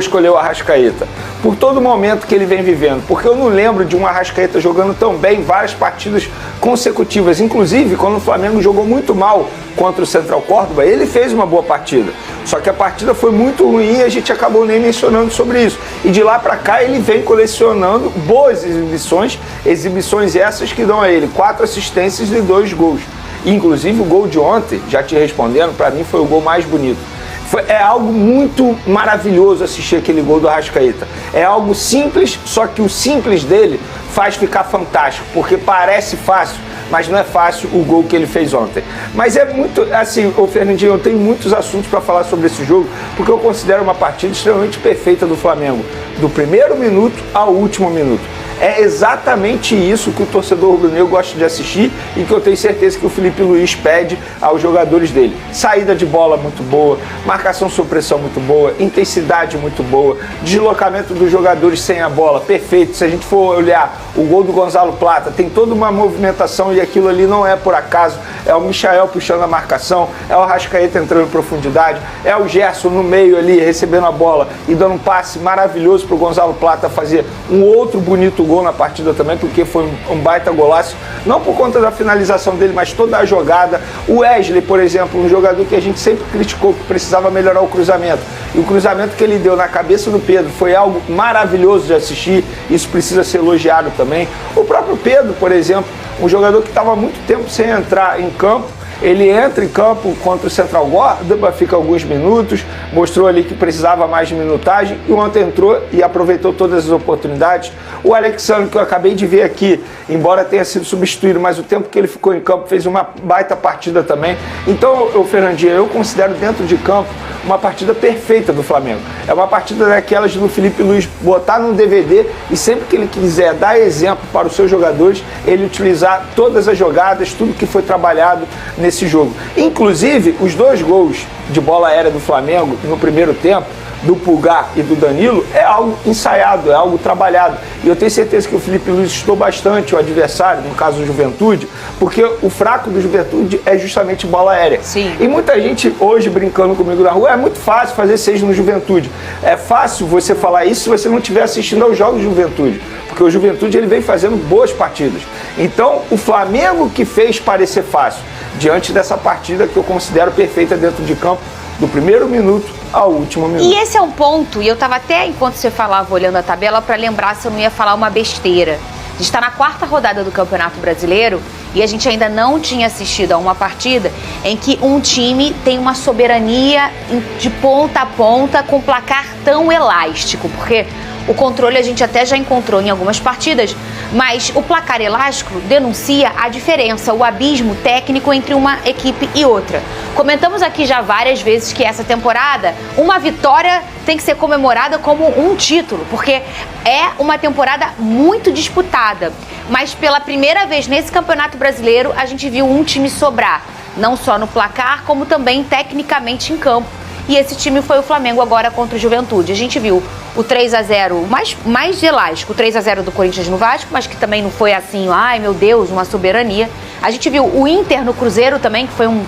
escolher o Arrascaeta, por todo o momento que ele vem vivendo, porque eu não lembro de um Arrascaeta jogando tão bem várias partidas consecutivas, inclusive quando o Flamengo jogou muito mal contra o Central Córdoba, ele fez uma boa partida, só que a partida foi muito ruim e a gente acabou nem mencionando sobre isso, e de lá pra cá ele vem colecionando boas exibições essas que dão a ele 4 assistências e 2 gols, inclusive o gol de ontem, já te respondendo, pra mim foi o gol mais bonito. É algo muito maravilhoso assistir aquele gol do Arrascaeta. É algo simples, só que o simples dele faz ficar fantástico, porque parece fácil, mas não é fácil o gol que ele fez ontem. Mas é muito, assim, ô Fernandinho, eu tenho muitos assuntos para falar sobre esse jogo, porque eu considero uma partida extremamente perfeita do Flamengo, do primeiro minuto ao último minuto. É exatamente isso que o torcedor rubro-negro gosta de assistir e que eu tenho certeza que o Felipe Luiz pede aos jogadores dele. Saída de bola muito boa, marcação sob pressão muito boa, intensidade muito boa, deslocamento dos jogadores sem a bola, perfeito. Se a gente for olhar o gol do Gonzalo Plata, tem toda uma movimentação e aquilo ali não é por acaso. É o Michael puxando a marcação, é o Arrascaeta entrando em profundidade, é o Gerson no meio ali recebendo a bola e dando um passe maravilhoso para o Gonzalo Plata fazer um outro bonito gol na partida também, porque foi um baita golaço, não por conta da finalização dele, mas toda a jogada. O Wesley, por exemplo, um jogador que a gente sempre criticou, que precisava melhorar o cruzamento, e o cruzamento que ele deu na cabeça do Pedro foi algo maravilhoso de assistir, isso precisa ser elogiado também. O próprio Pedro, por exemplo, um jogador que estava há muito tempo sem entrar em campo, ele entra em campo contra o Central Córdoba, fica alguns minutos, mostrou ali que precisava mais de minutagem e ontem entrou e aproveitou todas as oportunidades. O Alexandre, que eu acabei de ver aqui, embora tenha sido substituído, mas o tempo que ele ficou em campo fez uma baita partida também. Então, Fernandinho, eu considero dentro de campo uma partida perfeita do Flamengo. É uma partida daquelas do Felipe Luiz botar num DVD e sempre que ele quiser dar exemplo para os seus jogadores, ele utilizar todas as jogadas, tudo que foi trabalhado nesse jogo. Inclusive, os 2 gols de bola aérea do Flamengo no primeiro tempo, do Pulgar e do Danilo, é algo ensaiado, é algo trabalhado. E eu tenho certeza que o Felipe Luiz estudou bastante o adversário, no caso do Juventude, porque o fraco do Juventude é justamente bola aérea. Sim. E muita gente hoje brincando comigo na rua, é muito fácil fazer 6 no Juventude. É fácil você falar isso se você não estiver assistindo aos jogos do Juventude, porque o Juventude ele vem fazendo boas partidas. Então, o Flamengo que fez parecer fácil, diante dessa partida que eu considero perfeita dentro de campo, do primeiro minuto ao último minuto. E esse é um ponto, e eu estava até, enquanto você falava, olhando a tabela, para lembrar se eu não ia falar uma besteira. A gente está na 4ª rodada do Campeonato Brasileiro e a gente ainda não tinha assistido a uma partida em que um time tem uma soberania de ponta a ponta com placar tão elástico, porque o controle a gente até já encontrou em algumas partidas, mas o placar elástico denuncia a diferença, o abismo técnico entre uma equipe e outra. Comentamos aqui já várias vezes que essa temporada, uma vitória tem que ser comemorada como um título, porque é uma temporada muito disputada. Mas pela primeira vez nesse Campeonato Brasileiro, a gente viu um time sobrar, não só no placar, como também tecnicamente em campo. E esse time foi o Flamengo agora contra o Juventude. A gente viu o 3-0 mais elástico, o 3-0 do Corinthians no Vasco, mas que também não foi assim, ai meu Deus, uma soberania. A gente viu o Inter no Cruzeiro também, que foi um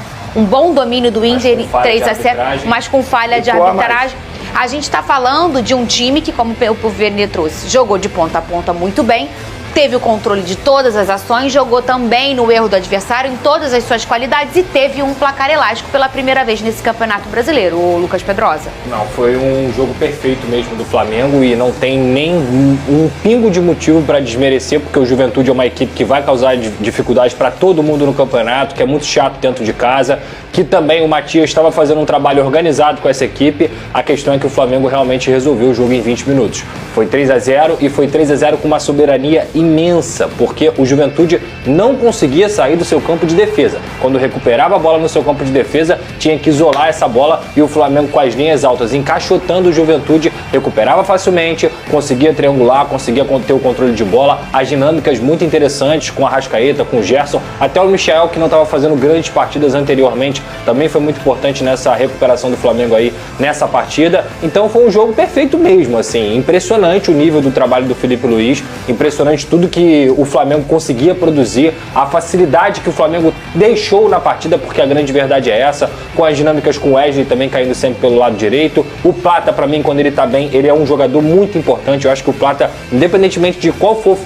bom domínio do Inter, 3-0, mas com falha de arbitragem. A gente está falando de um time que, como o Vene trouxe, jogou de ponta a ponta muito bem, teve o controle de todas as ações, jogou também no erro do adversário em todas as suas qualidades e teve um placar elástico pela primeira vez nesse Campeonato Brasileiro, o Lucas Pedrosa. Não, foi um jogo perfeito mesmo do Flamengo e não tem nem um pingo de motivo para desmerecer, porque o Juventude é uma equipe que vai causar dificuldades para todo mundo no campeonato, que é muito chato dentro de casa, que também o Matias estava fazendo um trabalho organizado com essa equipe. A questão é que o Flamengo realmente resolveu o jogo em 20 minutos. Foi 3-0 e foi 3-0 com uma soberania imensa, porque o Juventude não conseguia sair do seu campo de defesa. Quando recuperava a bola no seu campo de defesa, tinha que isolar essa bola e o Flamengo com as linhas altas, encaixotando o Juventude, recuperava facilmente, conseguia triangular, conseguia ter o controle de bola, as dinâmicas muito interessantes com a Arrascaeta, com o Gerson, até o Michael, que não estava fazendo grandes partidas anteriormente, também foi muito importante nessa recuperação do Flamengo aí, nessa partida. Então foi um jogo perfeito mesmo, assim, impressionante o nível do trabalho do Felipe Luiz, impressionante tudo que o Flamengo conseguia produzir, a facilidade que o Flamengo deixou na partida, porque a grande verdade é essa, com as dinâmicas com o Wesley também caindo sempre pelo lado direito. O Plata, pra mim, quando ele tá bem, ele é um jogador muito importante. Eu acho que o Plata, independentemente de qual for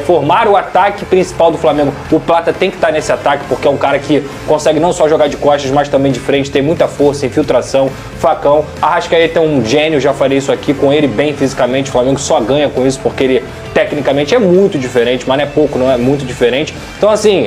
formar o ataque principal do Flamengo, o Plata tem que estar nesse ataque, porque é um cara que consegue não só jogar de costas, mas também de frente, tem muita força, infiltração, facão. Arrascaeta é um gênio, já falei isso aqui, com ele bem fisicamente, o Flamengo só ganha com isso, porque ele tecnicamente é muito diferente, mas não é pouco, não é muito diferente. Então, assim,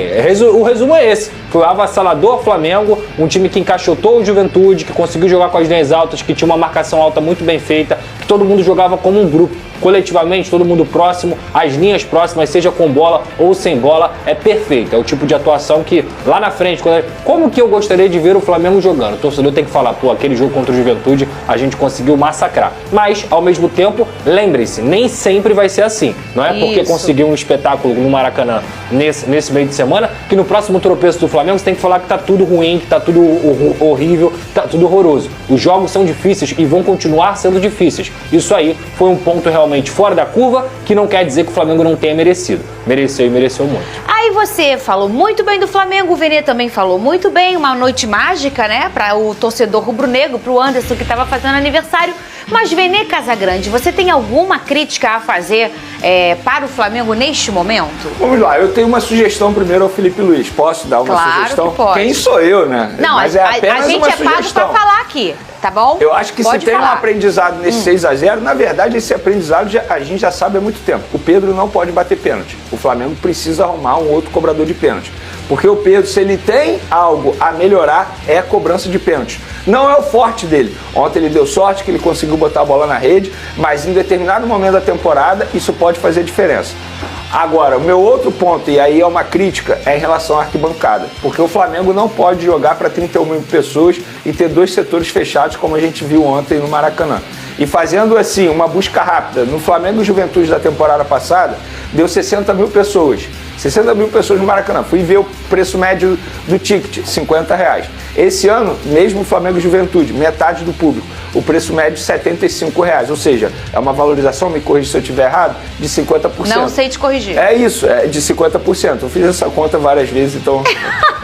o resumo é esse. Foi o avassalador Flamengo, um time que encaixotou o Juventude, que conseguiu jogar com as linhas altas, que tinha uma marcação alta muito bem feita, que todo mundo jogava como um grupo. Coletivamente, todo mundo próximo, as linhas próximas, seja com bola ou sem bola, é perfeito. É o tipo de atuação que lá na frente, como que eu gostaria de ver o Flamengo jogando? O torcedor tem que falar, pô, aquele jogo contra o Juventude a gente conseguiu massacrar. Mas, ao mesmo tempo, lembre-se, nem sempre vai ser assim. Não é porque conseguiu um espetáculo no Maracanã nesse meio de semana que no próximo tropeço do Flamengo você tem que falar que tá tudo ruim, que tá tudo horrível, tá tudo horroroso. Os jogos são difíceis e vão continuar sendo difíceis. Isso aí foi um ponto realmente fora da curva, que não quer dizer que o Flamengo não tenha merecido. Mereceu e mereceu muito. Aí você falou muito bem do Flamengo, o Vene também falou muito bem, uma noite mágica, né, para o torcedor rubro-negro, para o Anderson que estava fazendo aniversário. Mas, Vene Casagrande, você tem alguma crítica a fazer para o Flamengo neste momento? Vamos lá, eu tenho uma sugestão primeiro ao Felipe Luiz. Posso dar uma sugestão? Que pode. Quem sou eu, né? Não, mas é apenas a gente uma é pago sugestão. para falar aqui, tá bom? Eu acho que pode se tem falar. um aprendizado nesse 6-0, na verdade esse aprendizado a gente já sabe há muito tempo. O Pedro não pode bater pênalti. O Flamengo precisa arrumar um outro cobrador de pênalti. Porque o Pedro, se ele tem algo a melhorar, é a cobrança de pênalti. Não é o forte dele. Ontem ele deu sorte que ele conseguiu botar a bola na rede, mas em determinado momento da temporada isso pode fazer diferença. Agora, o meu outro ponto, e aí é uma crítica, é em relação à arquibancada. Porque o Flamengo não pode jogar para 31 mil pessoas e ter 2 setores fechados, como a gente viu ontem no Maracanã. E fazendo assim, uma busca rápida, no Flamengo Juventude da temporada passada, deu 60 mil pessoas. 60 mil pessoas no Maracanã. Fui ver o preço médio do ticket, R$50. Esse ano, mesmo o Flamengo Juventude, metade do público, o preço médio R$75. Ou seja, é uma valorização, me corrija se eu estiver errado, de 50%. Não sei te corrigir. É isso, é de 50%. Eu fiz essa conta várias vezes, então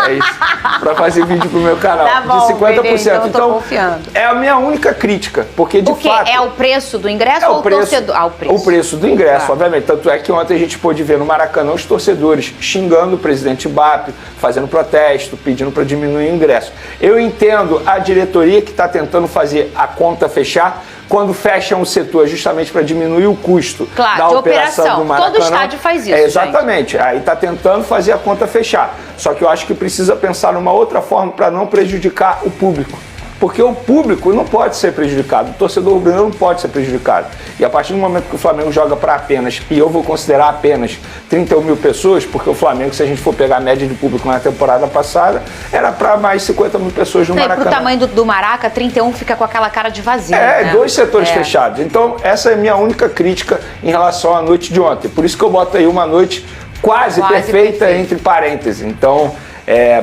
é isso. Para fazer vídeo pro meu canal. Tá bom, de 50%. Bebê, então eu tô confiando. É a minha única crítica, porque de fato... É o preço do ingresso ou o torcedor? Ah, o preço. O preço do ingresso, obviamente. Tanto é que ontem a gente pôde ver no Maracanã os torcedores xingando o presidente Mbappé, fazendo protesto, pedindo para diminuir o ingresso. Eu entendo a diretoria que está tentando fazer a conta fechar, quando fecham o setor justamente para diminuir o custo da operação do Maracanã. Todo estádio faz isso, exatamente. Gente. Aí está tentando fazer a conta fechar. Só que eu acho que precisa pensar numa outra forma para não prejudicar o público. Porque o público não pode ser prejudicado, o torcedor rubro-negro não pode ser prejudicado. E a partir do momento que o Flamengo joga para apenas, e eu vou considerar apenas 31 mil pessoas, porque o Flamengo, se a gente for pegar a média de público na temporada passada, era para mais 50 mil pessoas no Maracanã. Pro tamanho do Maraca, 31 fica com aquela cara de vazio. Né? 2 setores fechados. Então, essa é a minha única crítica em relação à noite de ontem. Por isso que eu boto aí uma noite quase perfeita entre parênteses. Então...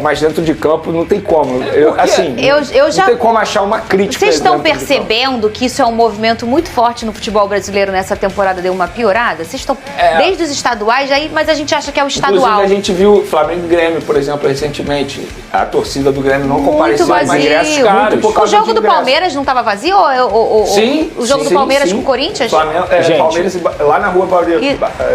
mas dentro de campo não tem como. Eu já, não tem como achar uma crítica. Vocês estão percebendo que isso é um movimento muito forte no futebol brasileiro nessa temporada, deu uma piorada? Vocês estão desde os estaduais, mas a gente acha que é o estadual. Inclusive, a gente viu Flamengo e Grêmio, por exemplo, recentemente. A torcida do Grêmio não compareceu, mas ingressos caros. O jogo do Palmeiras não estava vazio? Sim. O jogo do Palmeiras com o Corinthians? Flamengo, Palmeiras lá na Rua Bauru,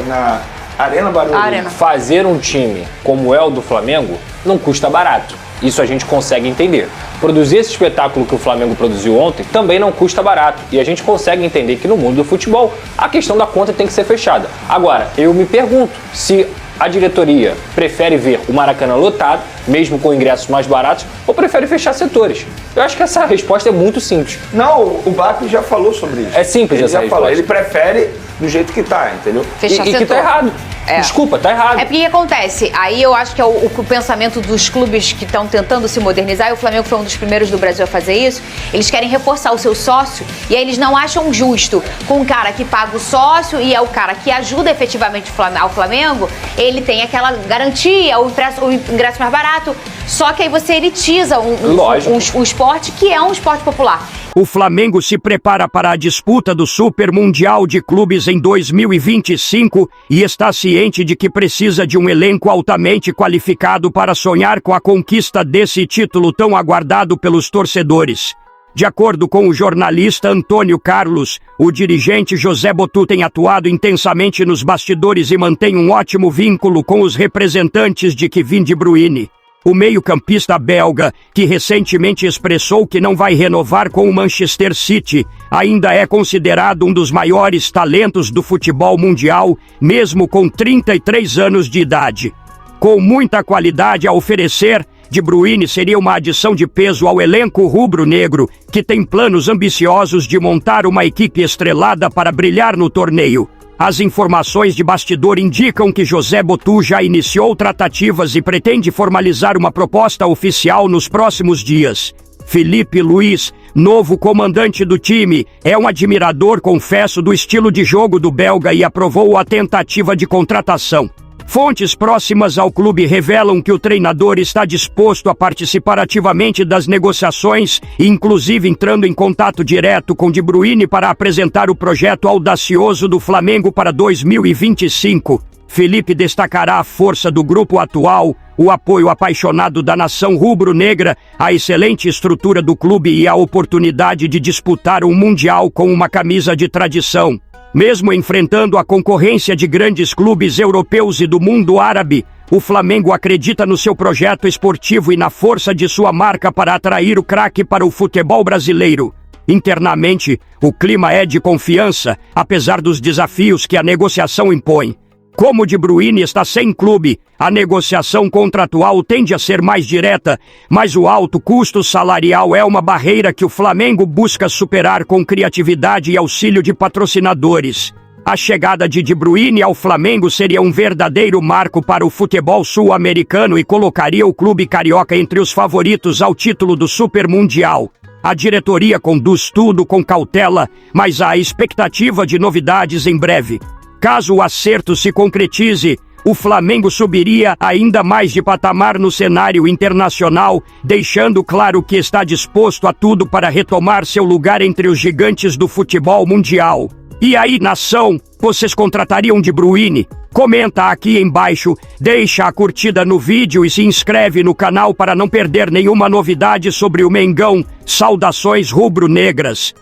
na Arena Barueri. Fazer um time como é o do Flamengo não custa barato. Isso a gente consegue entender. Produzir esse espetáculo que o Flamengo produziu ontem também não custa barato. E a gente consegue entender que no mundo do futebol a questão da conta tem que ser fechada. Agora, eu me pergunto se a diretoria prefere ver o Maracanã lotado, mesmo com ingressos mais baratos, ou prefere fechar setores? Eu acho que essa resposta é muito simples. Não, o Mbappé já falou sobre isso. É simples essa resposta. Ele prefere do jeito que tá, entendeu? Fechar setor. E que tá errado. Desculpa, tá errado. É porque o que acontece? Aí eu acho que é o pensamento dos clubes que estão tentando se modernizar, e o Flamengo foi um dos primeiros do Brasil a fazer isso. Eles querem reforçar o seu sócio, e aí eles não acham justo com o cara que paga o sócio e é o cara que ajuda efetivamente ao Flamengo, ele tem aquela garantia, o o ingresso mais barato. Só que aí você elitiza um esporte que é um esporte popular. O Flamengo se prepara para a disputa do Super Mundial de Clubes em 2025 e está ciente de que precisa de um elenco altamente qualificado para sonhar com a conquista desse título tão aguardado pelos torcedores. De acordo com o jornalista Antônio Carlos, o dirigente José Botu tem atuado intensamente nos bastidores e mantém um ótimo vínculo com os representantes de Kevin De Bruyne. O meio-campista belga, que recentemente expressou que não vai renovar com o Manchester City, ainda é considerado um dos maiores talentos do futebol mundial, mesmo com 33 anos de idade. Com muita qualidade a oferecer, De Bruyne seria uma adição de peso ao elenco rubro-negro, que tem planos ambiciosos de montar uma equipe estrelada para brilhar no torneio. As informações de bastidor indicam que José Botu já iniciou tratativas e pretende formalizar uma proposta oficial nos próximos dias. Felipe Luiz, novo comandante do time, é um admirador, confesso, do estilo de jogo do belga e aprovou a tentativa de contratação. Fontes próximas ao clube revelam que o treinador está disposto a participar ativamente das negociações, inclusive entrando em contato direto com De Bruyne para apresentar o projeto audacioso do Flamengo para 2025. Felipe destacará a força do grupo atual, o apoio apaixonado da nação rubro-negra, a excelente estrutura do clube e a oportunidade de disputar um Mundial com uma camisa de tradição. Mesmo enfrentando a concorrência de grandes clubes europeus e do mundo árabe, o Flamengo acredita no seu projeto esportivo e na força de sua marca para atrair o craque para o futebol brasileiro. Internamente, o clima é de confiança, apesar dos desafios que a negociação impõe. Como De Bruyne está sem clube, a negociação contratual tende a ser mais direta, mas o alto custo salarial é uma barreira que o Flamengo busca superar com criatividade e auxílio de patrocinadores. A chegada de Bruyne ao Flamengo seria um verdadeiro marco para o futebol sul-americano e colocaria o clube carioca entre os favoritos ao título do Super Mundial. A diretoria conduz tudo com cautela, mas há expectativa de novidades em breve. Caso o acerto se concretize, o Flamengo subiria ainda mais de patamar no cenário internacional, deixando claro que está disposto a tudo para retomar seu lugar entre os gigantes do futebol mundial. E aí, nação, vocês contratariam De Bruyne? Comenta aqui embaixo, deixa a curtida no vídeo e se inscreve no canal para não perder nenhuma novidade sobre o Mengão. Saudações rubro-negras!